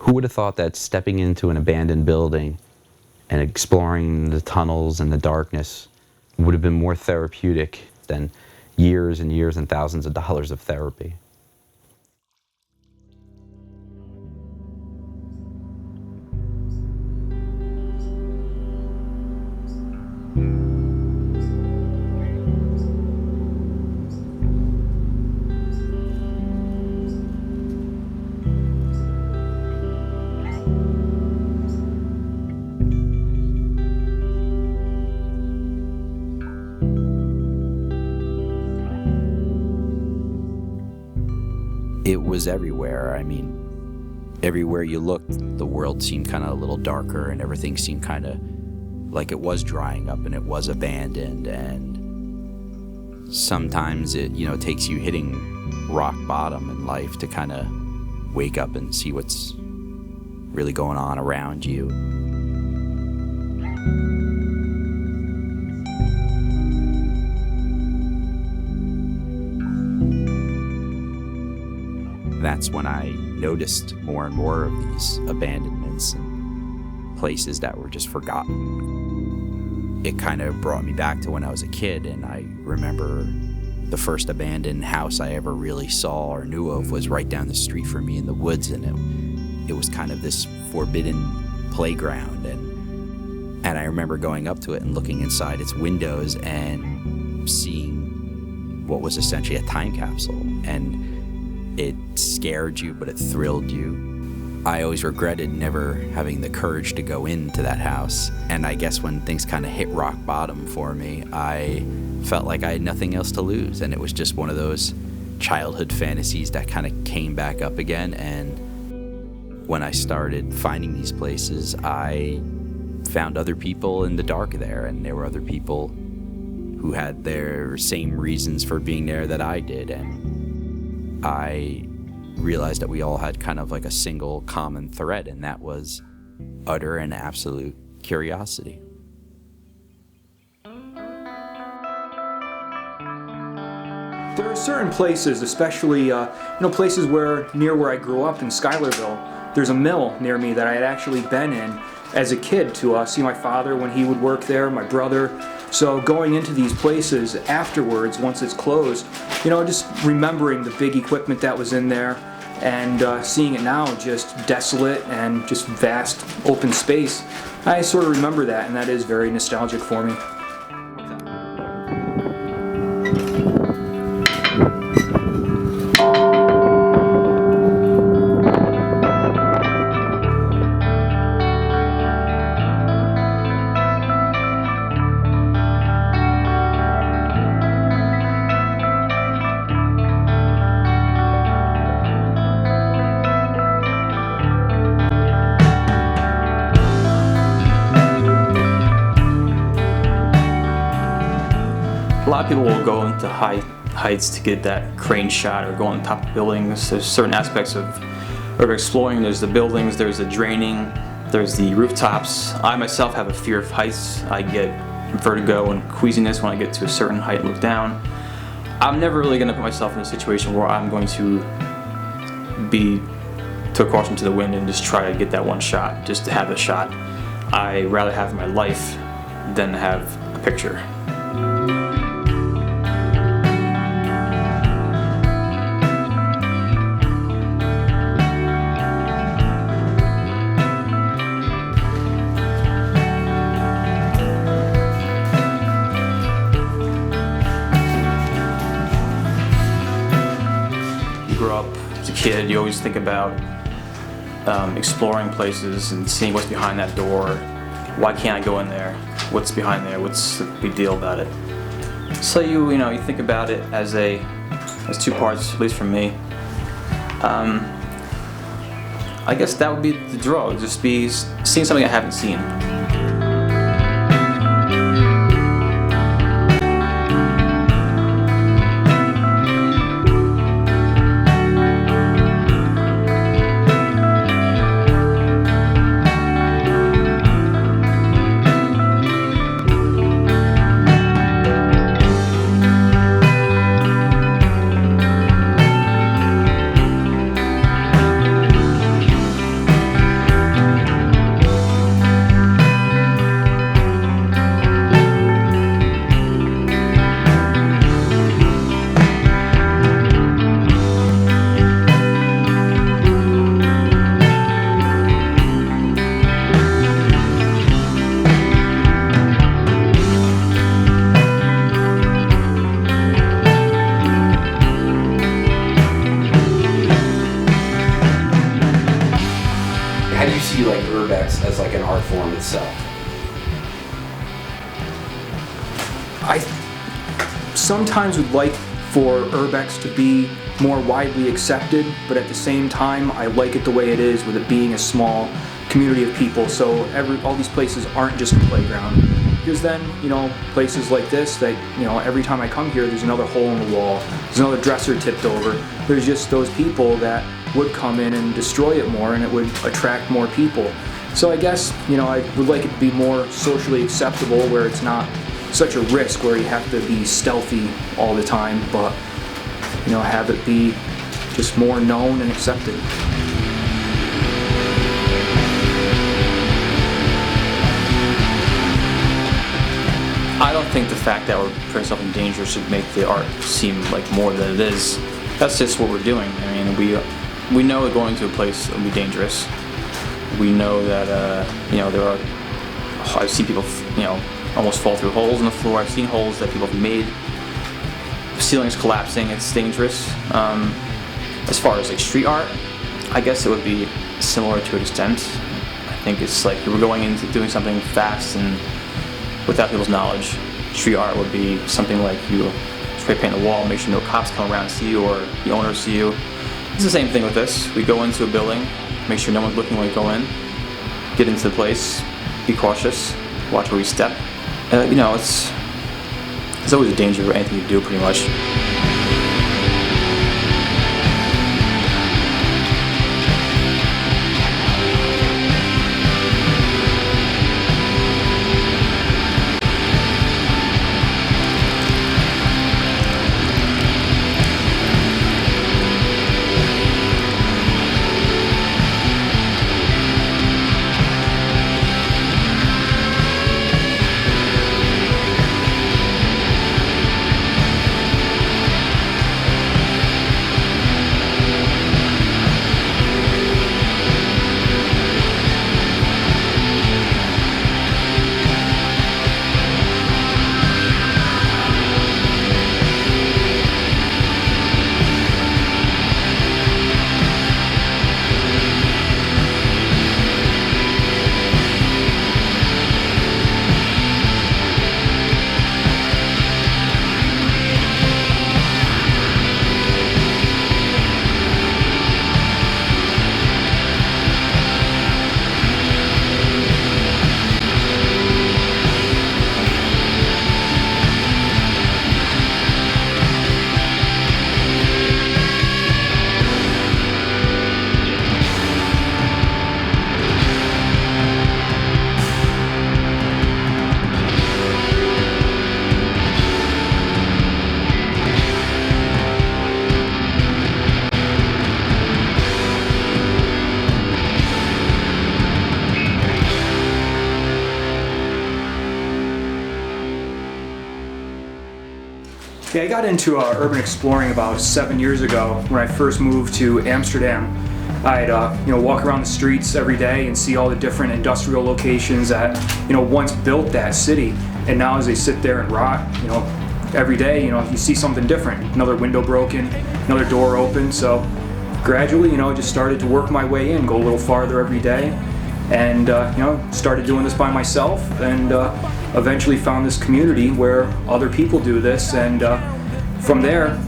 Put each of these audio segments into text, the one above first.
Who would have thought that stepping into an abandoned building and exploring the tunnels and the darkness would have been more therapeutic than years and years and thousands of dollars of therapy? It was everywhere. I mean, everywhere you looked, the world seemed kind of a little darker, and everything seemed kind of like it was drying up and it was abandoned. And sometimes it, takes you hitting rock bottom in life to kind of wake up and see what's really going on around you. That's when I noticed more and more of these abandonments and places that were just forgotten. It kind of brought me back to when I was a kid, and I remember the first abandoned house I ever really saw or knew of was right down the street from me in the woods, and it was kind of this forbidden playground, and I remember going up to it and looking inside its windows and seeing what was essentially a time capsule, and it scared you, but it thrilled you. I always regretted never having the courage to go into that house. And I guess when things kind of hit rock bottom for me, I felt like I had nothing else to lose. And it was just one of those childhood fantasies that kind of came back up again. And when I started finding these places, I found other people in the dark there. And there were other people who had their same reasons for being there that I did. And I realized that we all had kind of like a single common thread, and that was utter and absolute curiosity. There are certain places, especially places near where I grew up in Schuylerville. There's a mill near me that I had actually been in as a kid to see my father when he would work there, my brother. So going into these places afterwards, once it's closed, just remembering the big equipment that was in there and seeing it now just desolate and just vast open space, I sort of remember that, and that is very nostalgic for me. A lot of people will go into heights to get that crane shot or go on top of buildings. There's certain aspects of urban exploring. There's the buildings, there's the draining, there's the rooftops. I myself have a fear of heights. I get vertigo and queasiness when I get to a certain height and look down. I'm never really going to put myself in a situation where I'm going to be to caution to the wind and just try to get that one shot, just to have a shot. I rather have my life than have a picture. As a kid, you always think about exploring places and seeing what's behind that door. Why can't I go in there? What's behind there? What's the big deal about it? So you think about it as two parts, at least for me. I guess that would be the draw, just be seeing something I haven't seen. form itself? I sometimes would like for Urbex to be more widely accepted, but at the same time, I like it the way it is, with it being a small community of people. So all these places aren't just a playground. Because then, places like this that, every time I come here, there's another hole in the wall, there's another dresser tipped over. There's just those people that would come in and destroy it more, and it would attract more people. So I guess, I would like it to be more socially acceptable, where it's not such a risk where you have to be stealthy all the time, but, have it be just more known and accepted. I don't think the fact that we're putting something dangerous should make the art seem like more than it is. That's just what we're doing. I mean, we know that going to a place will be dangerous. We know that there are. I've seen people almost fall through holes in the floor. I've seen holes that people have made. Ceilings collapsing. It's dangerous. As far as like street art, I guess it would be similar to an extent. I think it's like you were going into doing something fast and without people's knowledge. Street art would be something like you spray paint a wall, make sure no cops come around and see you or the owner see you. It's the same thing with this. We go into a building, make sure no one's looking when we go in, get into the place, be cautious, watch where we step. It's always a danger with anything you do, pretty much. Yeah, I got into urban exploring about 7 years ago when I first moved to Amsterdam. I'd walk around the streets every day and see all the different industrial locations that once built that city, and now as they sit there and rot, every day you see something different. Another window broken, another door open. So gradually, just started to work my way in, go a little farther every day, and started doing this by myself, and eventually found this community where other people do this, and from there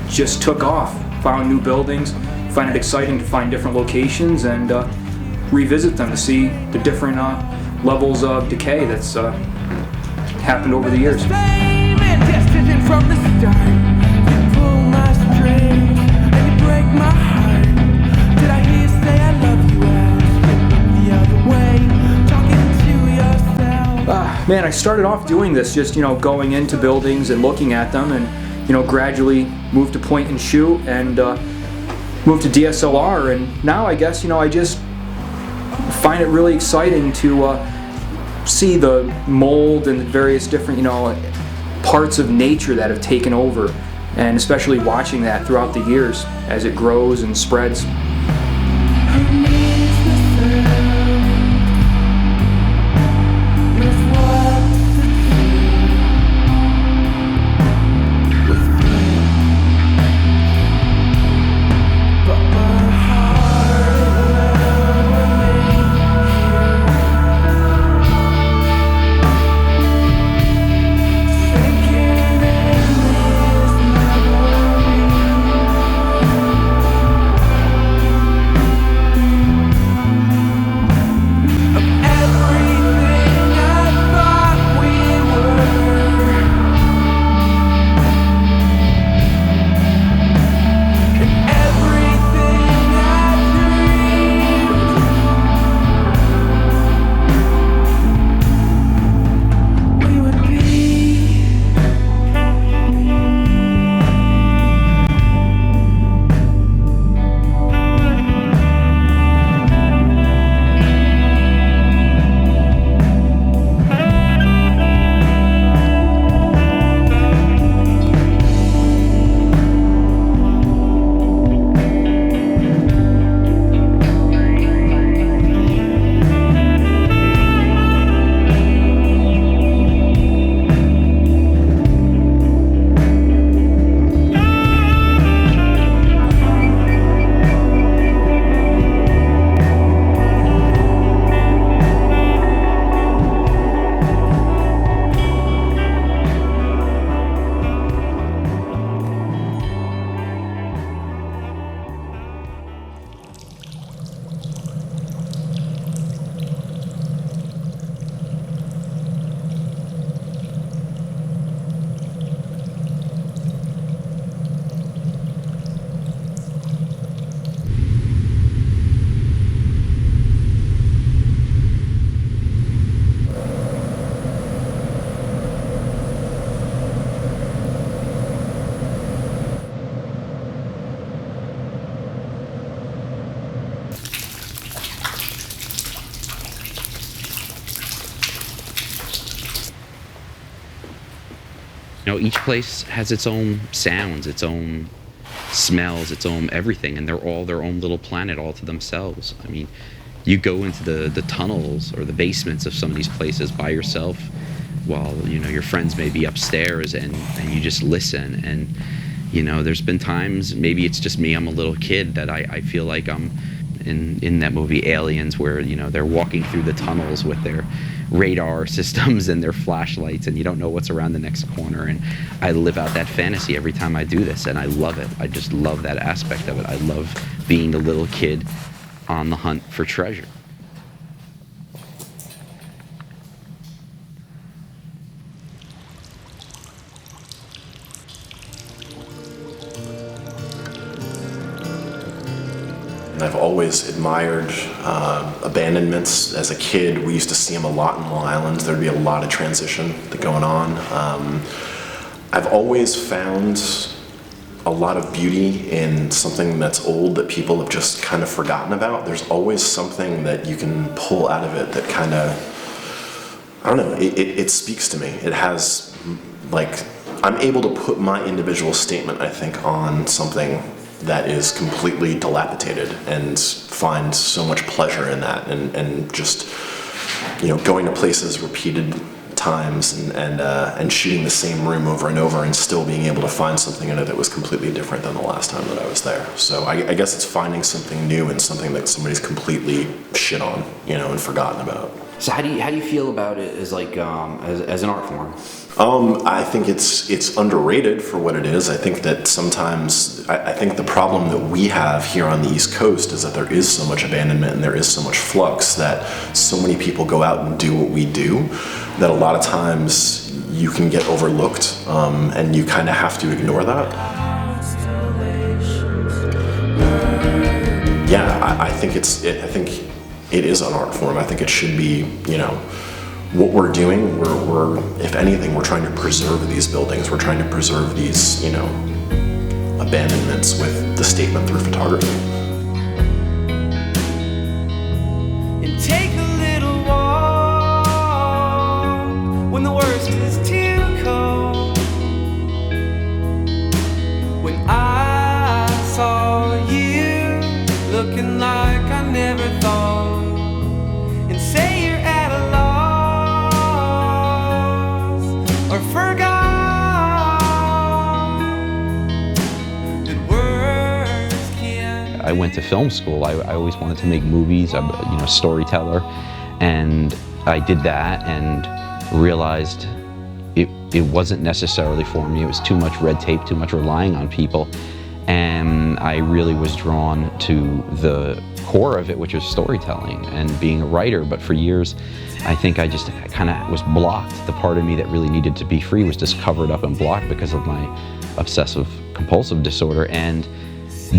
just took off. Found new buildings, find it exciting to find different locations and revisit them to see the different levels of decay that's happened over the years. Man, I started off doing this just, going into buildings and looking at them, and, gradually moved to point and shoot, and moved to DSLR, and now I guess, I just find it really exciting to see the mold and the various different, parts of nature that have taken over, and especially watching that throughout the years as it grows and spreads. Each place has its own sounds, its own smells, its own everything, and they're all their own little planet all to themselves. I mean, you go into the tunnels or the basements of some of these places by yourself while, your friends may be upstairs, and you just listen. And, there's been times, maybe it's just me, I'm a little kid, that I feel like I'm in that movie Aliens, where, they're walking through the tunnels with their radar systems and their flashlights, and you don't know what's around the next corner. And I live out that fantasy every time I do this, and I love it. I just love that aspect of it. I love being the little kid on the hunt for treasure. I've always admired abandonments. As a kid, we used to see them a lot in Long Island. There'd be a lot of transition going on. I've always found a lot of beauty in something that's old that people have just kind of forgotten about. There's always something that you can pull out of it that kind of, I don't know, it speaks to me. It has, I'm able to put my individual statement, I think, on something that is completely dilapidated, and find so much pleasure in that, and just going to places repeated times and shooting the same room over and over, and still being able to find something in it that was completely different than the last time that I was there. So I guess it's finding something new and something that somebody's completely shit on, and forgotten about. So how do you feel about it as as an art form? I think it's underrated for what it is. I think that sometimes, I think the problem that we have here on the East Coast is that there is so much abandonment and there is so much flux, that so many people go out and do what we do, that a lot of times you can get overlooked, and you kind of have to ignore that. Yeah, I think it is an art form. I think it should be, what we're doing, we're if anything, we're trying to preserve these buildings. We're trying to preserve these, abandonments with the statement through photography. And take a little walk when the worst is too cold. When I saw you looking like I never thought, and say you're at a loss or forgot that words can't. I went to film school. I always wanted to make movies. I'm a storyteller, and I did that and realized it wasn't necessarily for me. It was too much red tape, too much relying on people, and I really was drawn to the core of it, which was storytelling and being a writer. But for years, I think I just kind of was blocked. The part of me that really needed to be free was just covered up and blocked because of my obsessive compulsive disorder. And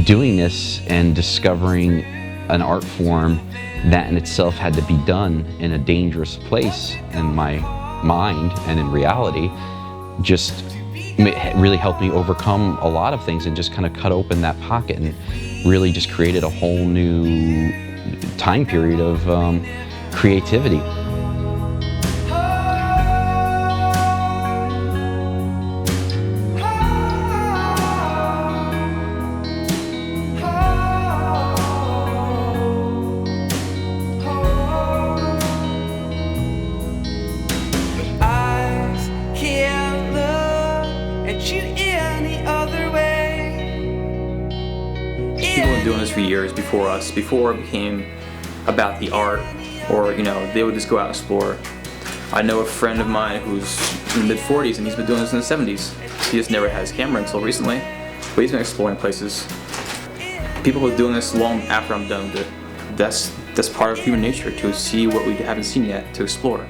doing this and discovering an art form that in itself had to be done in a dangerous place in my mind and in reality just really helped me overcome a lot of things, and just kind of cut open that pocket and really just created a whole new time period of creativity. Doing this for years before us, before it became about the art, or they would just go out and explore. I know a friend of mine who's in the mid-40s, and he's been doing this in the 70s. He just never had his camera until recently, but he's been exploring places. People who are doing this long after I'm done with it. That's part of human nature, to see what we haven't seen yet, to explore.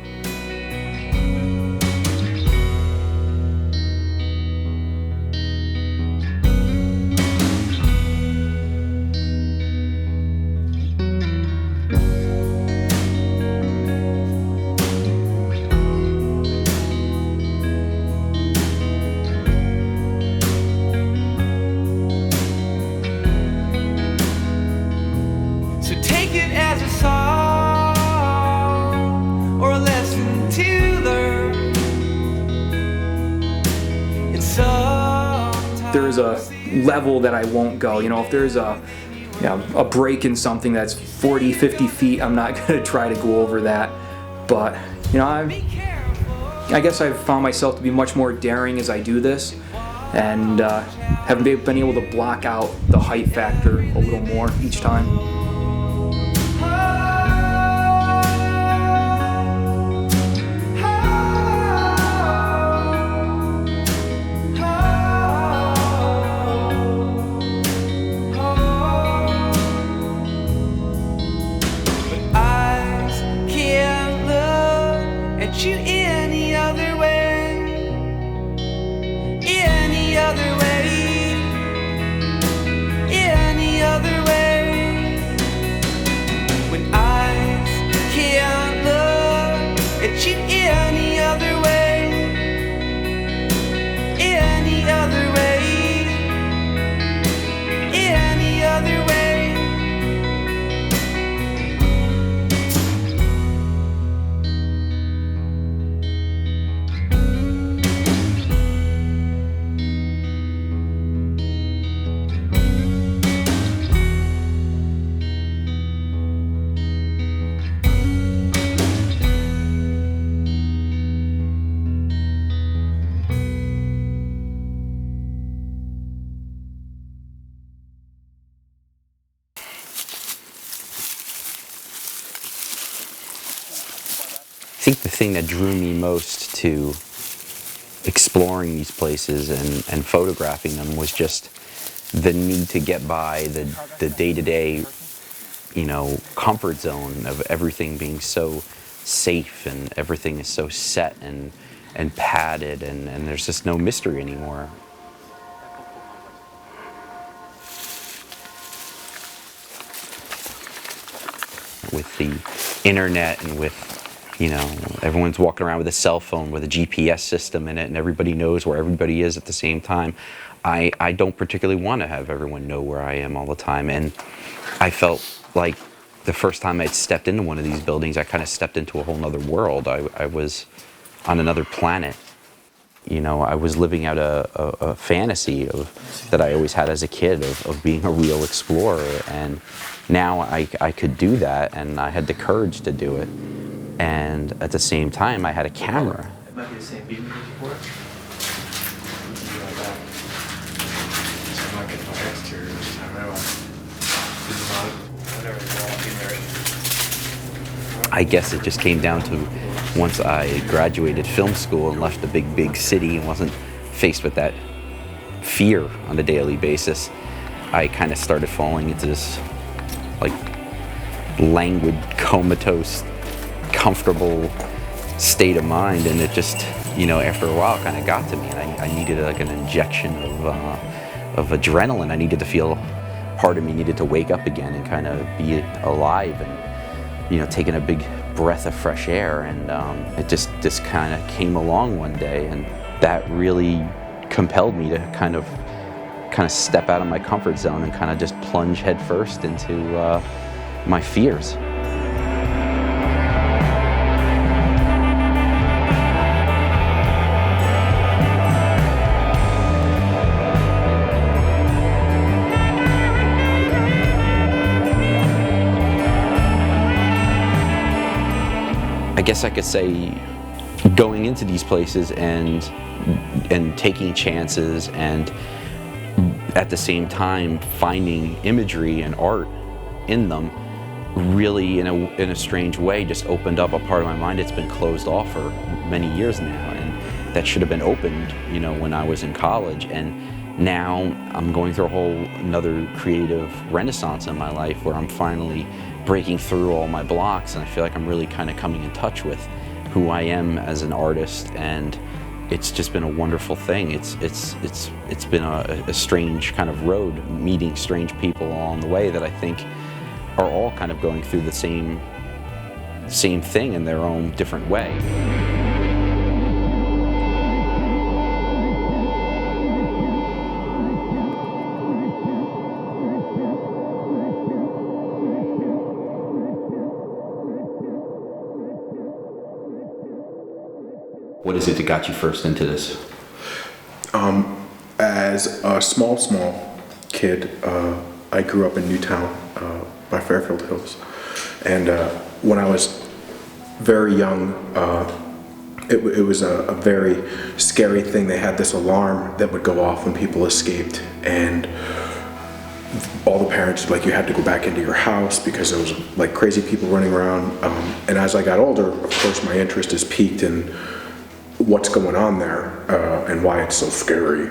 So take it as a song or a lesson there is a level that I won't go. You know, if there's a break in something that's 40, 50 feet, I'm not going to try to go over that. But, you know, I guess I've found myself to be much more daring as I do this, and have been able to block out the height factor a little more each time. You any other way, any other way, any other way. When eyes can't look at you any other way, any other way, any other way. I think the thing that drew me most to exploring these places and photographing them was just the need to get by the day-to-day, you know, comfort zone of everything being so safe and everything is so set and padded and there's just no mystery anymore. With the internet and with, you know, everyone's walking around with a cell phone with a GPS system in it and everybody knows where everybody is at the same time. I don't particularly want to have everyone know where I am all the time, and I felt like the first time I'd stepped into one of these buildings, I kind of stepped into a whole nother world. I was on another planet. You know, I was living out a fantasy that I always had as a kid of being a real explorer, and now I could do that, and I had the courage to do it. And at the same time, I had a camera. It might be the same beat we did before. I guess it just came down to once I graduated film school and left the big city and wasn't faced with that fear on a daily basis, I kind of started falling into this like languid, comatose, comfortable state of mind, and it just, you know, after a while kind of got to me, and I needed like an injection of adrenaline. I needed to feel, part of me needed to wake up again and kind of be alive and, you know, taking a big breath of fresh air, and it just kind of came along one day, and that really compelled me to kind of step out of my comfort zone and kind of just plunge headfirst into my fears. I guess I could say going into these places and taking chances, and at the same time finding imagery and art in them, really in a strange way just opened up a part of my mind that's been closed off for many years now, and that should have been opened, you know, when I was in college. And now I'm going through a whole another creative renaissance in my life where I'm finally breaking through all my blocks, and I feel like I'm really kind of coming in touch with who I am as an artist, and it's just been a wonderful thing. It's been a strange kind of road, meeting strange people along the way that I think are all kind of going through the same thing in their own different way. What is it that got you first into this? As a small kid, I grew up in Newtown by Fairfield Hills. And when I was very young, it was a very scary thing. They had this alarm that would go off when people escaped, and all the parents, like, you had to go back into your house because there was like crazy people running around. And as I got older, of course, my interest is piqued in what's going on there and why it's so scary.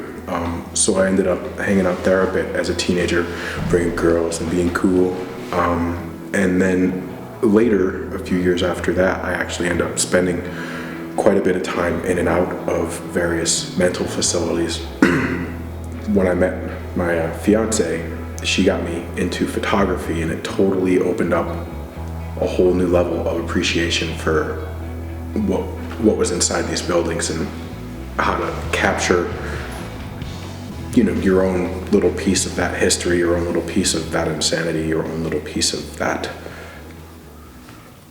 So I ended up hanging out there a bit as a teenager, bringing girls and being cool. And then later, a few years after that, I actually ended up spending quite a bit of time in and out of various mental facilities. When I met my fiance, she got me into photography, and it totally opened up a whole new level of appreciation for what was inside these buildings and how to capture, you know, your own little piece of that history, your own little piece of that insanity, your own little piece of that.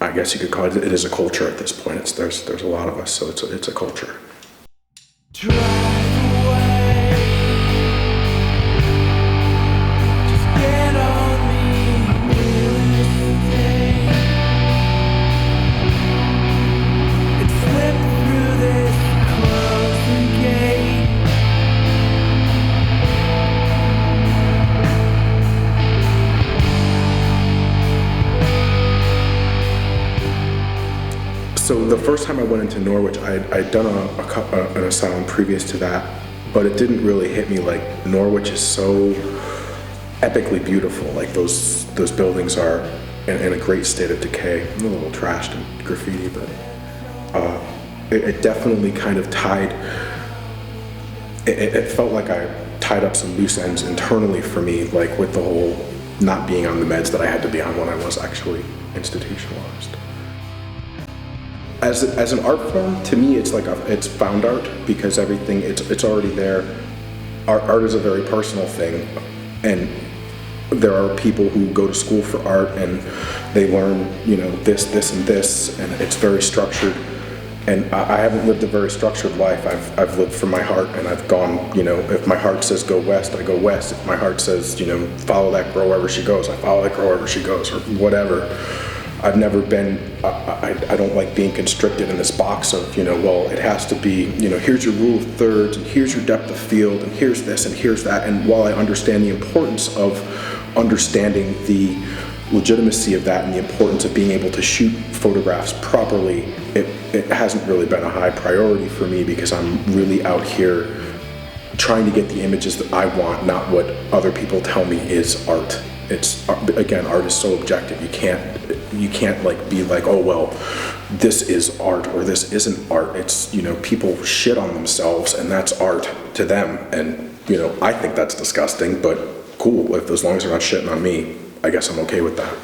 I guess you could call it is a culture at this point. There's a lot of us, so it's a culture. So the first time I went into Norwich, I'd done an asylum previous to that, but it didn't really hit me like Norwich is so epically beautiful. Like those buildings are in a great state of decay. A little trashed and graffiti, but it definitely kind of tied. It felt like I tied up some loose ends internally for me, like with the whole not being on the meds that I had to be on when I was actually institutionalized. As an art form, to me, it's like it's found art because everything it's already there. Art is a very personal thing, and there are people who go to school for art and they learn, you know, this, and this, and it's very structured. And I haven't lived a very structured life. I've lived from my heart, and I've gone, you know, if my heart says go west, I go west. If my heart says, you know, follow that girl wherever she goes, I follow that girl wherever she goes, or whatever. I've never been, I don't like being constricted in this box of, you know, well, it has to be, you know, here's your rule of thirds, and here's your depth of field, and here's this, and here's that. And while I understand the importance of understanding the legitimacy of that and the importance of being able to shoot photographs properly, it hasn't really been a high priority for me because I'm really out here trying to get the images that I want, not what other people tell me is art. It's, again, art is so objective. You can't like be like, oh well, this is art or this isn't art. It's, you know, people shit on themselves and that's art to them. And, you know, I think that's disgusting, but cool. If as long as they're not shitting on me, I guess I'm okay with that.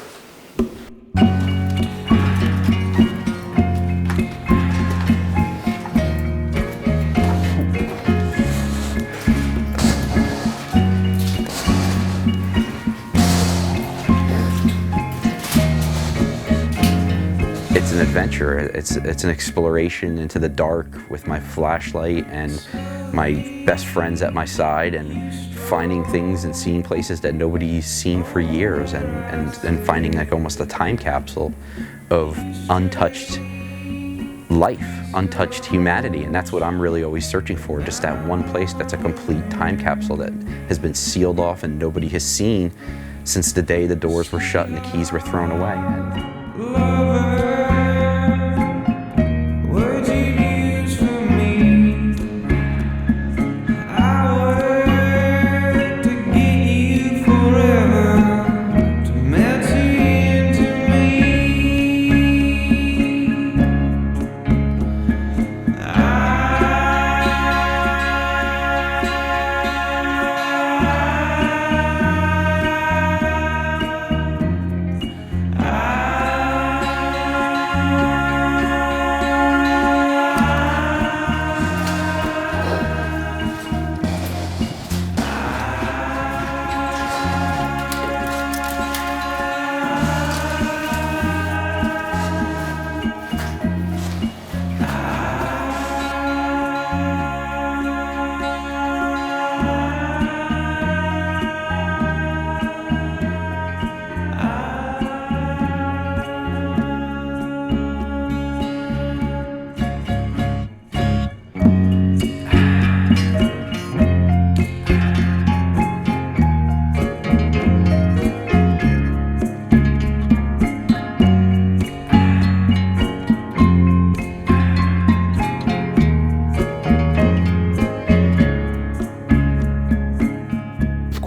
It's an adventure. It's an exploration into the dark with my flashlight and my best friends at my side, and finding things and seeing places that nobody's seen for years, and finding like almost a time capsule of untouched life, untouched humanity. And that's what I'm really always searching for, just that one place that's a complete time capsule that has been sealed off and nobody has seen since the day the doors were shut and the keys were thrown away.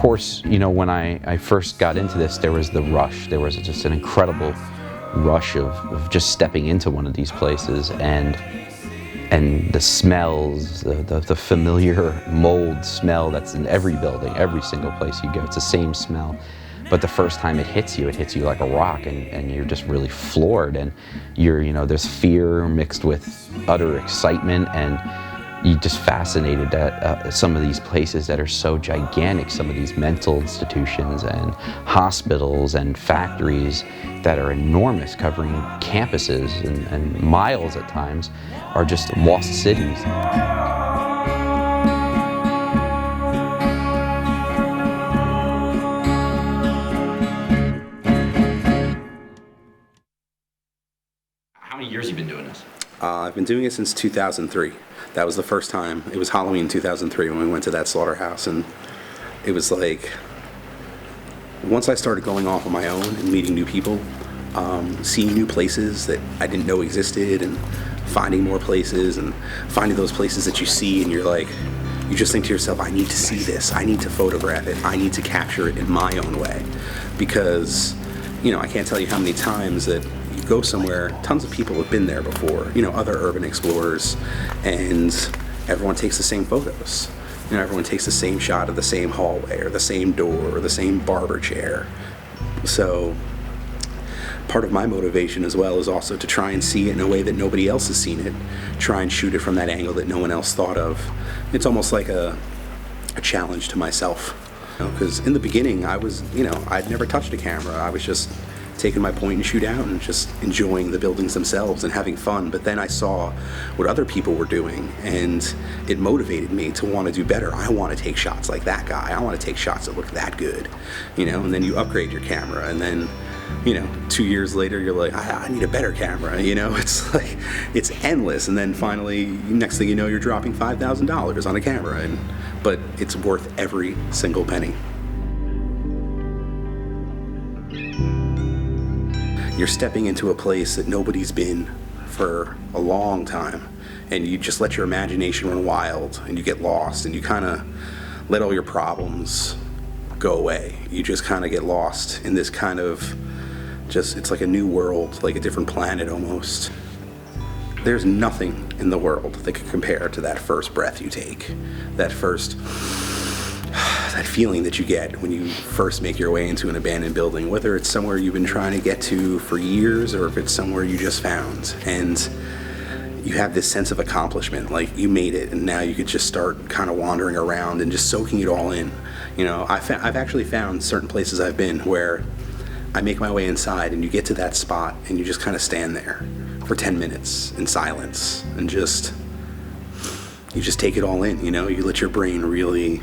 course, you know, when I first got into this, there was the rush. There was just an incredible rush of just stepping into one of these places, and the smells, the familiar mold smell that's in every building, every single place you go. It's the same smell. But the first time it hits you like a rock, and you're just really floored, and you know, there's fear mixed with utter excitement, and you're just fascinated at some of these places that are so gigantic, some of these mental institutions and hospitals and factories that are enormous, covering campuses and miles at times, are just lost cities. How many years have you been doing this? I've been doing it since 2003. That was the first time. It was Halloween 2003 when we went to that slaughterhouse, and it was like, once I started going off on my own and meeting new people, seeing new places that I didn't know existed, and finding more places, and finding those places that you see and you're like, you just think to yourself, I need to see this, I need to photograph it, I need to capture it in my own way. Because, you know, I can't tell you how many times that you go somewhere, tons of people have been there before, you know, other urban explorers, and everyone takes the same photos. You know, everyone takes the same shot of the same hallway or the same door or the same barber chair. So part of my motivation as well is also to try and see it in a way that nobody else has seen it, try and shoot it from that angle that no one else thought of. It's almost like a challenge to myself. Because in the beginning, I was, you know, I'd never touched a camera. I was just taking my point and shoot out and just enjoying the buildings themselves and having fun. But then I saw what other people were doing, and it motivated me to want to do better. I want to take shots like that guy. I want to take shots that look that good, you know. And then you upgrade your camera, and then, you know, 2 years later, you're like, I need a better camera, you know. It's like, it's endless. And then finally, next thing you know, you're dropping $5,000 on a camera, but it's worth every single penny. You're stepping into a place that nobody's been for a long time, and you just let your imagination run wild, and you get lost, and you kind of let all your problems go away. You just kind of get lost in this kind of just, it's like a new world, like a different planet almost. There's nothing in the world that could compare to that first breath you take, that feeling that you get when you first make your way into an abandoned building, whether it's somewhere you've been trying to get to for years or if it's somewhere you just found, and you have this sense of accomplishment, like you made it, and now you could just start kind of wandering around and just soaking it all in. You know, I've actually found certain places I've been where I make my way inside and you get to that spot and you just kind of stand there for 10 minutes in silence and you just take it all in, you know. You let your brain really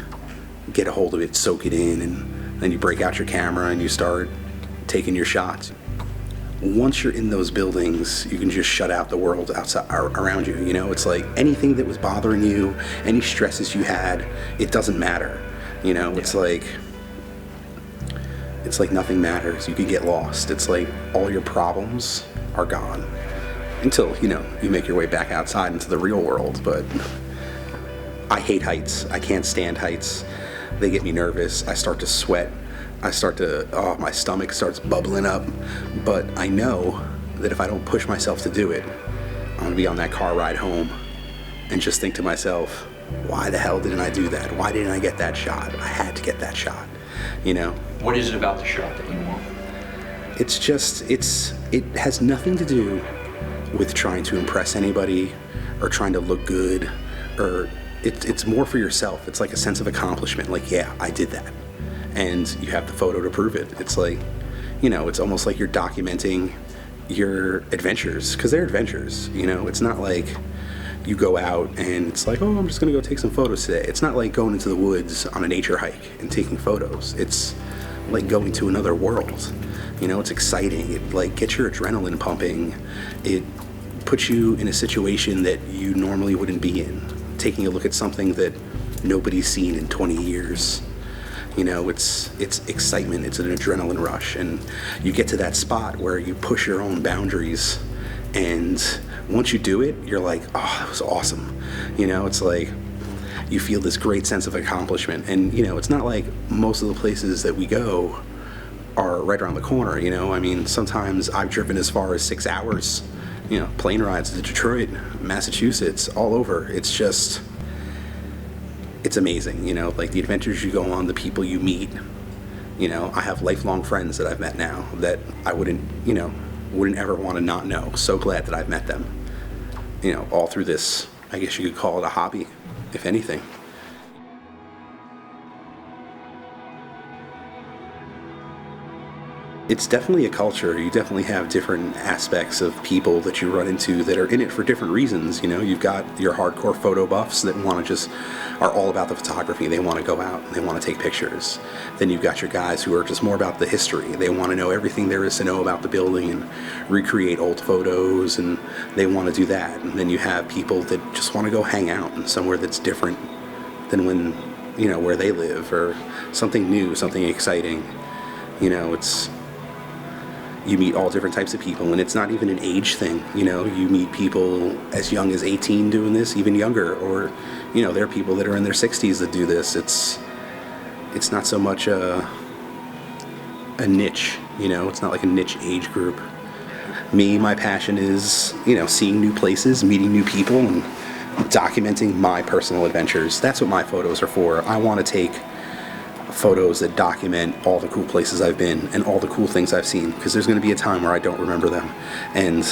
get a hold of it, soak it in, and then you break out your camera and you start taking your shots. Once you're in those buildings, you can just shut out the world outside around you. You know, it's like anything that was bothering you, any stresses you had, it doesn't matter. You know, yeah. It's like nothing matters. You could get lost. It's like all your problems are gone until, you know, you make your way back outside into the real world. But I hate heights. I can't stand heights. They get me nervous. I start to sweat. My stomach starts bubbling up. But I know that if I don't push myself to do it, I'm gonna be on that car ride home and just think to myself, why the hell didn't I do that? Why didn't I get that shot? I had to get that shot, you know? What is it about the shot that you want? It's just, it has nothing to do with trying to impress anybody or trying to look good, or it's more for yourself. It's like a sense of accomplishment, like, yeah, I did that. And you have the photo to prove it. It's like, you know, it's almost like you're documenting your adventures, because they're adventures, you know? It's not like you go out and it's like, oh, I'm just gonna go take some photos today. It's not like going into the woods on a nature hike and taking photos. It's like going to another world. You know, it's exciting. It like gets your adrenaline pumping. It puts you in a situation that you normally wouldn't be in. Taking a look at something that nobody's seen in 20 years. You know, it's excitement, it's an adrenaline rush, and you get to that spot where you push your own boundaries, and once you do it, you're like, oh, that was awesome. You know, it's like you feel this great sense of accomplishment. And, you know, it's not like most of the places that we go are right around the corner, you know. I mean, sometimes I've driven as far as 6 hours, you know, plane rides to Detroit, Massachusetts, all over. It's just, it's amazing, you know, like the adventures you go on, the people you meet. You know, I have lifelong friends that I've met now that I wouldn't ever want to not know. So glad that I've met them, you know, all through this, I guess you could call it a hobby, if anything. It's definitely a culture. You definitely have different aspects of people that you run into that are in it for different reasons. You know, you've got your hardcore photo buffs that are all about the photography. They want to go out and they want to take pictures. Then you've got your guys who are just more about the history. They want to know everything there is to know about the building and recreate old photos, and they want to do that. And then you have people that just want to go hang out in somewhere that's different than where they live, or something new, something exciting. You know, you meet all different types of people, and it's not even an age thing. You know, you meet people as young as 18 doing this, even younger, or, you know, there are people that are in their 60s that do this. It's not so much a niche, you know, it's not like a niche age group. My passion is, you know, seeing new places, meeting new people, and documenting my personal adventures. That's what my photos are for. I want to take photos that document all the cool places I've been and all the cool things I've seen, because there's going to be a time where I don't remember them. And,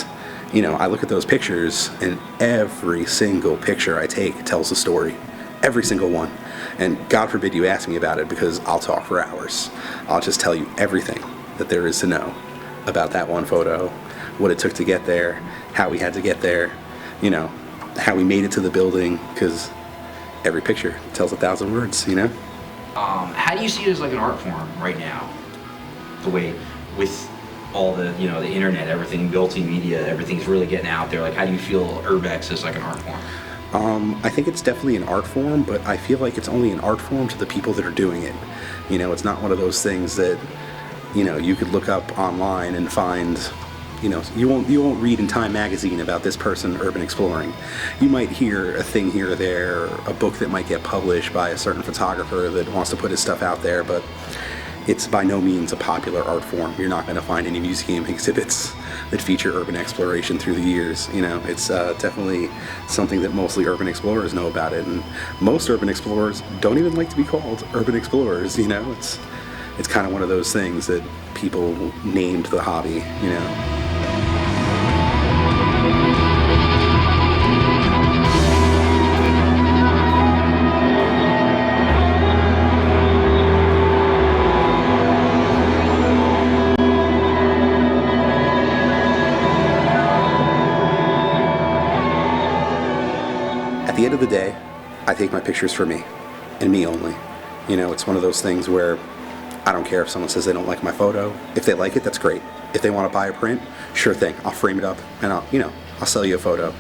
you know, I look at those pictures, and every single picture I take tells a story. Every single one. And God forbid you ask me about it, because I'll talk for hours. I'll just tell you everything that there is to know about that one photo, what it took to get there, how we had to get there, you know, how we made it to the building, because every picture tells 1,000 words, you know? How do you see it as like an art form right now? The way, with all the, you know, the internet, everything, multimedia, everything's really getting out there. Like, how do you feel Urbex is like an art form? I think it's definitely an art form, but I feel like it's only an art form to the people that are doing it. You know, it's not one of those things that, you know, you could look up online and find. You know, you won't read in Time magazine about this person urban exploring. You might hear a thing here or there, a book that might get published by a certain photographer that wants to put his stuff out there, but it's by no means a popular art form. You're not going to find any museum exhibits that feature urban exploration through the years. You know, it's definitely something that mostly urban explorers know about it, and most urban explorers don't even like to be called urban explorers. You know, it's kind of one of those things that people named the hobby, you know. At the end of the day, I take my pictures for me, and me only. You know, it's one of those things where I don't care if someone says they don't like my photo. If they like it, that's great. If they want to buy a print, sure thing. I'll frame it up, and I'll sell you a photo.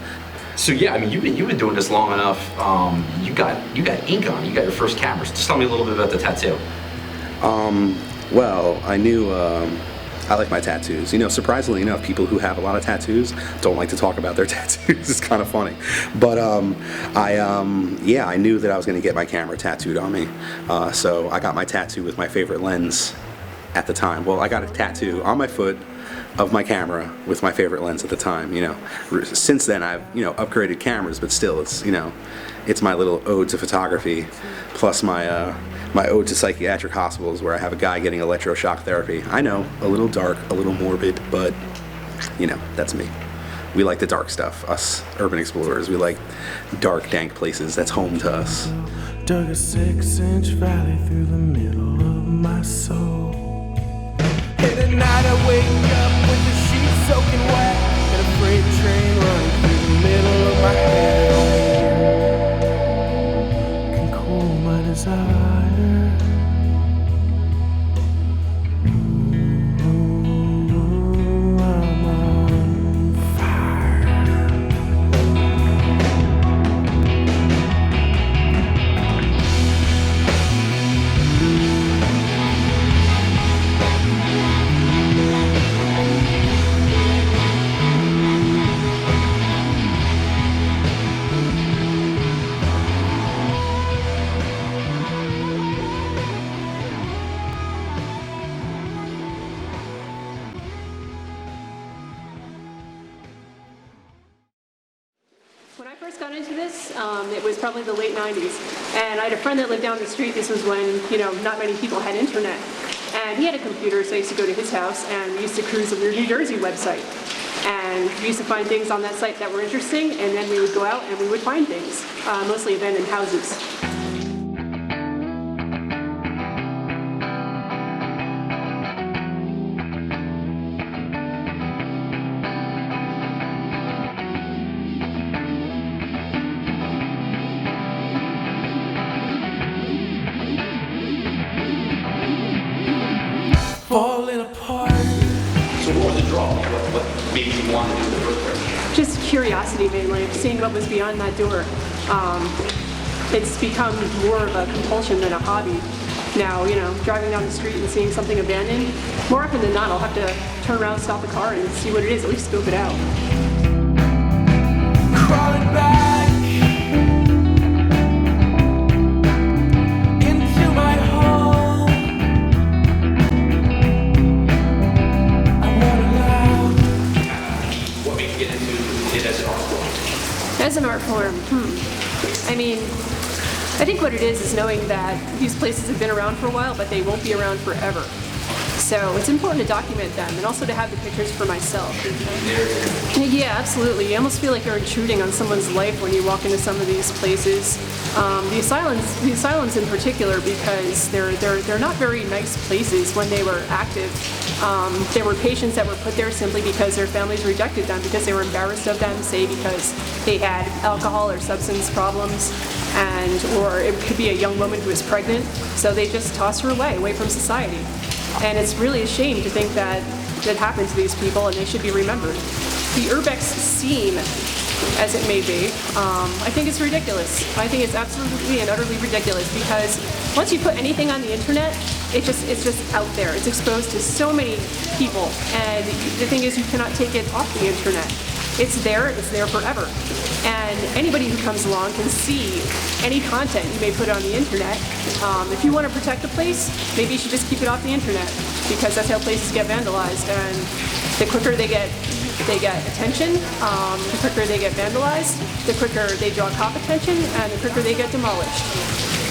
So yeah, I mean, you've been doing this long enough. You got ink on. You got your first cameras. Just tell me a little bit about the tattoo. Well, I knew. I like my tattoos. You know, surprisingly enough, people who have a lot of tattoos don't like to talk about their tattoos. It's kind of funny. But I knew that I was going to get my camera tattooed on me. So I got my tattoo with my favorite lens at the time. Well, I got a tattoo on my foot of my camera with my favorite lens at the time. You know, since then I've upgraded cameras, but still, it's my little ode to photography, plus my ode to psychiatric hospitals, where I have a guy getting electroshock therapy. I know, a little dark, a little morbid, but, you know, that's me. We like the dark stuff, us urban explorers. We like dark, dank places. That's home to us. Dug a 6-inch valley through the middle of my soul. And at night I wake up with the sheets soaking wet, and a freight train running through the middle of my head. Can cool my desire. into this, it was probably the late 90s. And I had a friend that lived down the street. This was when, not many people had internet. And he had a computer, so I used to go to his house, and we used to cruise the Weird New Jersey website. And we used to find things on that site that were interesting, and then we would go out and we would find things, mostly abandoned houses. Falling apart. So what was the draw? What made you want to do the first? Just curiosity mainly, seeing what was beyond that door. It's become more of a compulsion than a hobby. Now, driving down the street and seeing something abandoned, more often than not, I'll have to turn around, stop the car, and see what it is, at least scope it out. Crawling back into my home. I wanna laugh. What made you get into it as an art form? As an art form, I think what it is knowing that these places have been around for a while, but they won't be around forever. So it's important to document them and also to have the pictures for myself. Yeah, absolutely. You almost feel like you're intruding on someone's life when you walk into some of these places. The asylums in particular, because they're not very nice places when they were active. There were patients that were put there simply because their families rejected them, because they were embarrassed of them, say because they had alcohol or substance problems, or it could be a young woman who was pregnant, so they just tossed her away from society. And it's really a shame to think that that happened to these people, and they should be remembered. The Urbex scene, as it may be, I think it's ridiculous. I think it's absolutely and utterly ridiculous, because once you put anything on the internet, it's just out there. It's exposed to so many people, and the thing is, you cannot take it off the internet. It's there forever. And anybody who comes along can see any content you may put on the internet. If you want to protect a place, maybe you should just keep it off the internet, because that's how places get vandalized. And the quicker they get attention, the quicker they get vandalized, the quicker they draw cop attention, and the quicker they get demolished.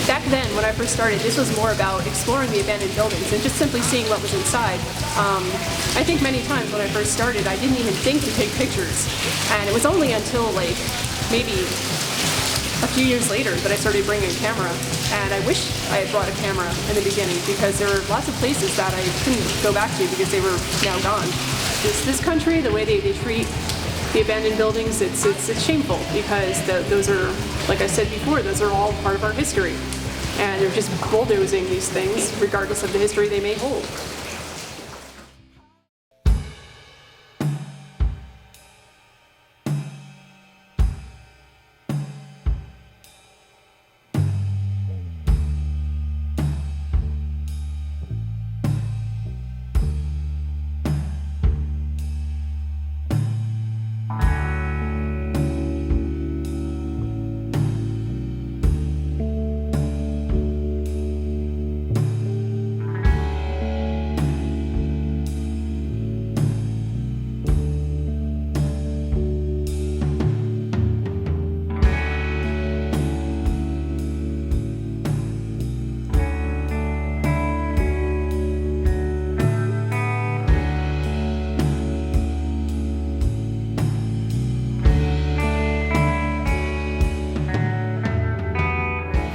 Back then, when I first started, this was more about exploring the abandoned buildings and just simply seeing what was inside. I think many times when I first started, I didn't even think to take pictures. And it was only until maybe a few years later that I started bringing a camera. And I wish I had brought a camera in the beginning, because there are lots of places that I couldn't go back to because they were now gone. This country, the way they treat the abandoned buildings, it's shameful, because those are, like I said before, those are all part of our history. And they're just bulldozing these things regardless of the history they may hold.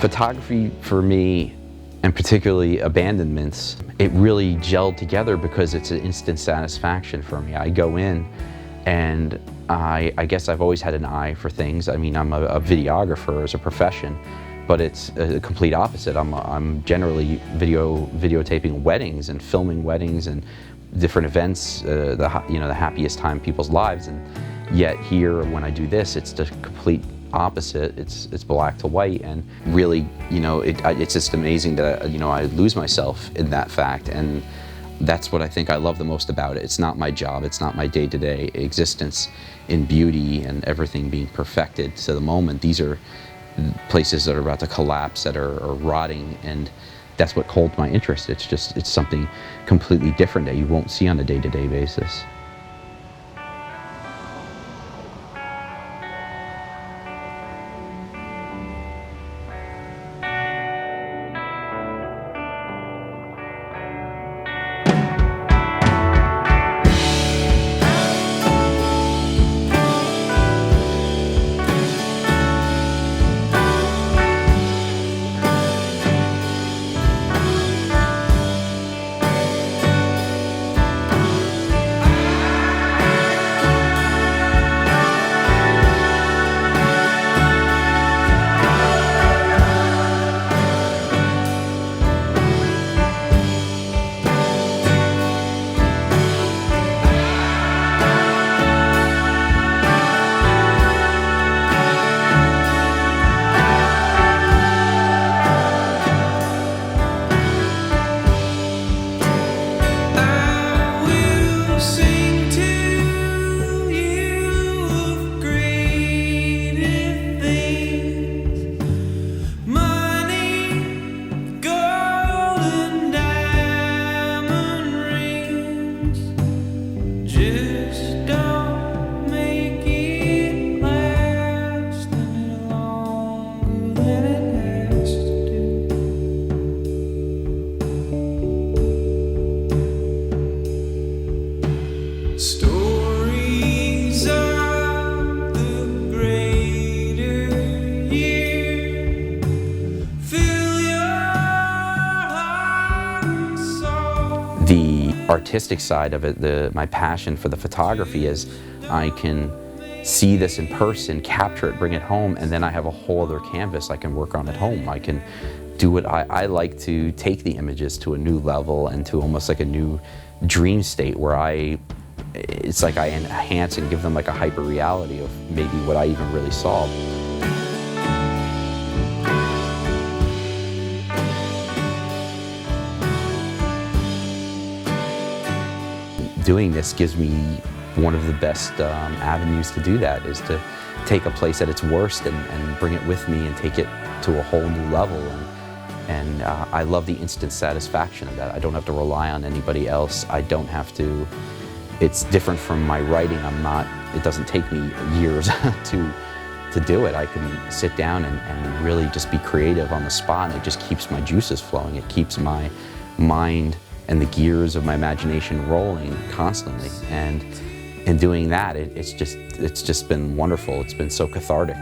Photography for me, and particularly abandonments, it really gelled together because it's an instant satisfaction for me. I go in and I guess I've always had an eye for things. I mean, I'm a videographer as a profession, but it's a complete opposite. I'm generally videotaping weddings and filming weddings and different events, the happiest time in people's lives, and yet here when I do this, it's the complete opposite. It's black to white, and really, it's just amazing that I lose myself in that fact, and that's what I think I love the most about it. It's not my job, it's not my day-to-day existence in beauty and everything being perfected to the moment. These are places that are about to collapse, that are rotting, and that's what holds my interest. It's something completely different that you won't see on a day-to-day basis. The artistic side of it, my passion for the photography is I can see this in person, capture it, bring it home, and then I have a whole other canvas I can work on at home. I can do it. I like to take the images to a new level and to almost like a new dream state where it's like I enhance and give them like a hyper reality of maybe what I even really saw. Doing this gives me one of the best avenues to do that, is to take a place at its worst and bring it with me and take it to a whole new level. And I love the instant satisfaction of that. I don't have to rely on anybody else. I don't have to, it's different from my writing. It doesn't take me years to do it. I can sit down and really just be creative on the spot, and it just keeps my juices flowing. It keeps my mind and the gears of my imagination rolling constantly. And in doing that, it's just been wonderful. It's been so cathartic.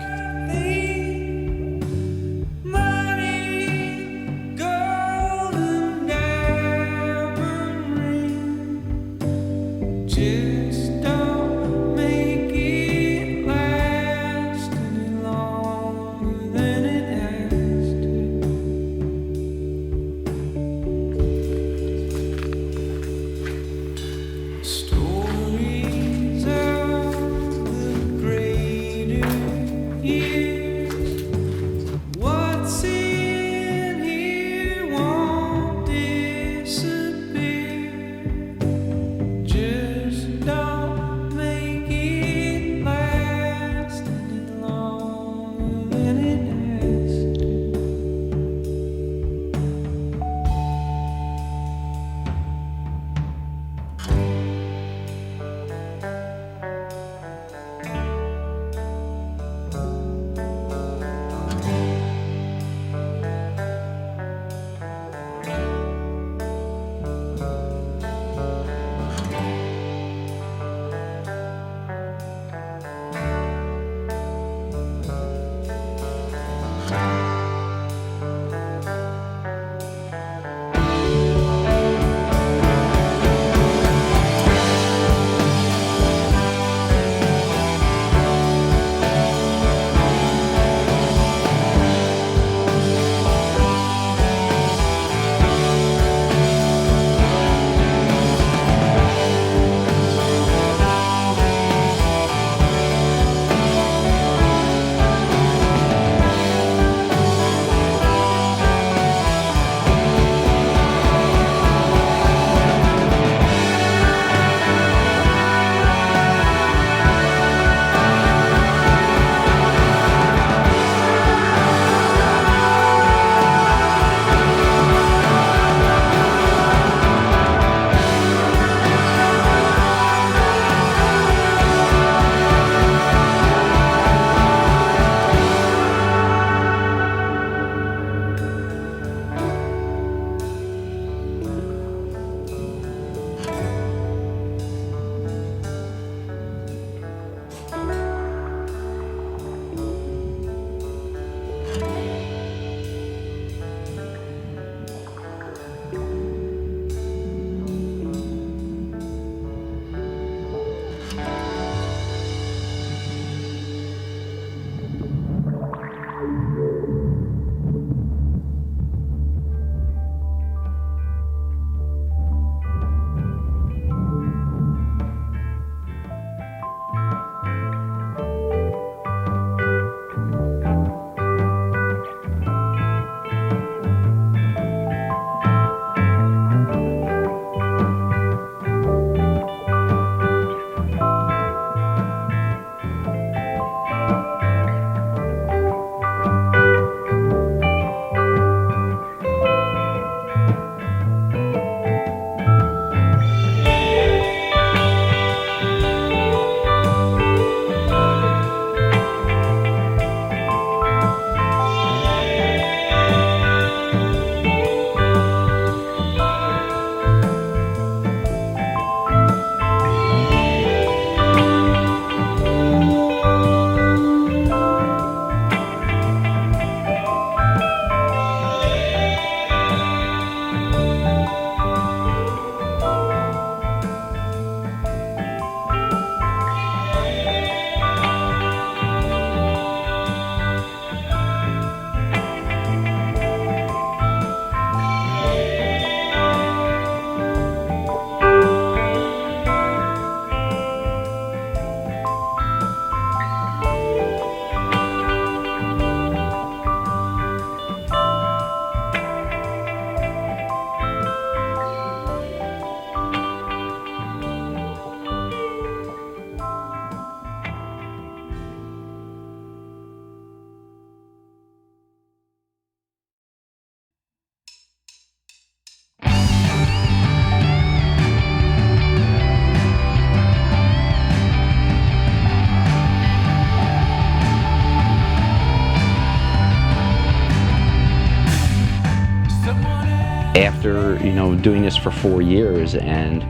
after, you know, doing this for 4 years and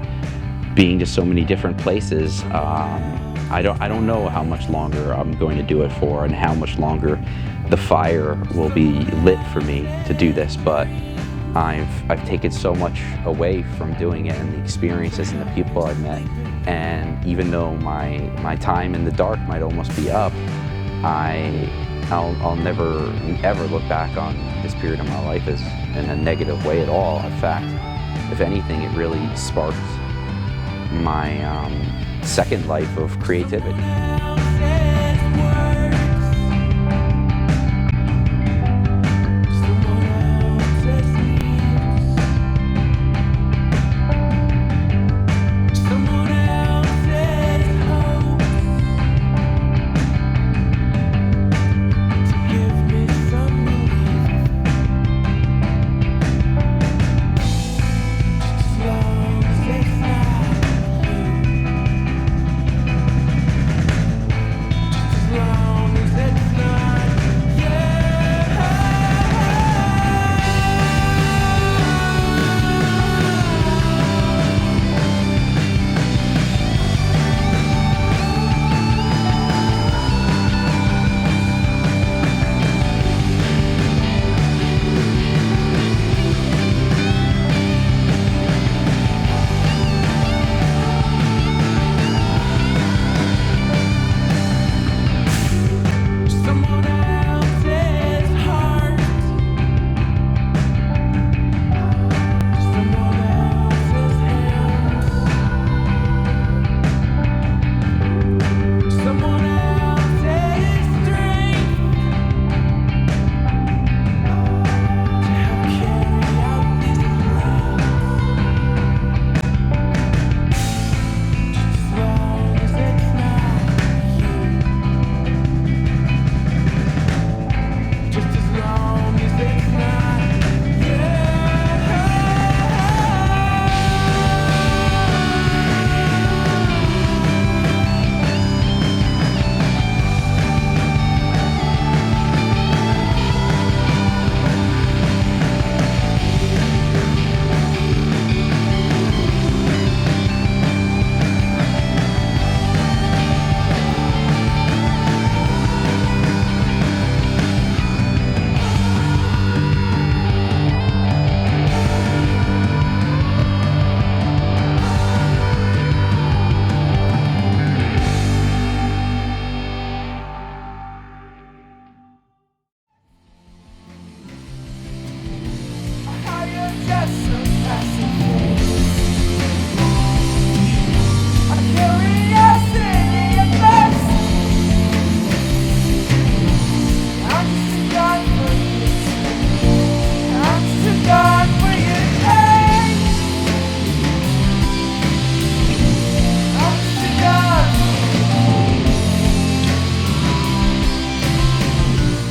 being to so many different places, I don't know how much longer I'm going to do it for and how much longer the fire will be lit for me to do this, but I've taken so much away from doing it, and the experiences and the people I've met. And even though my time in the dark might almost be up, I'll never ever look back on this period of my life as in a negative way at all. In fact, if anything, it really sparked my second life of creativity.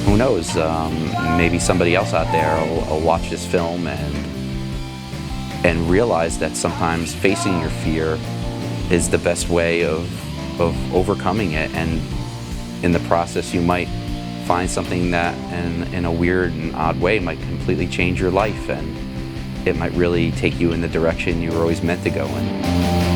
Who knows, maybe somebody else out there will watch this film and realize that sometimes facing your fear is the best way of overcoming it, and in the process you might find something that in a weird and odd way might completely change your life, and it might really take you in the direction you were always meant to go in.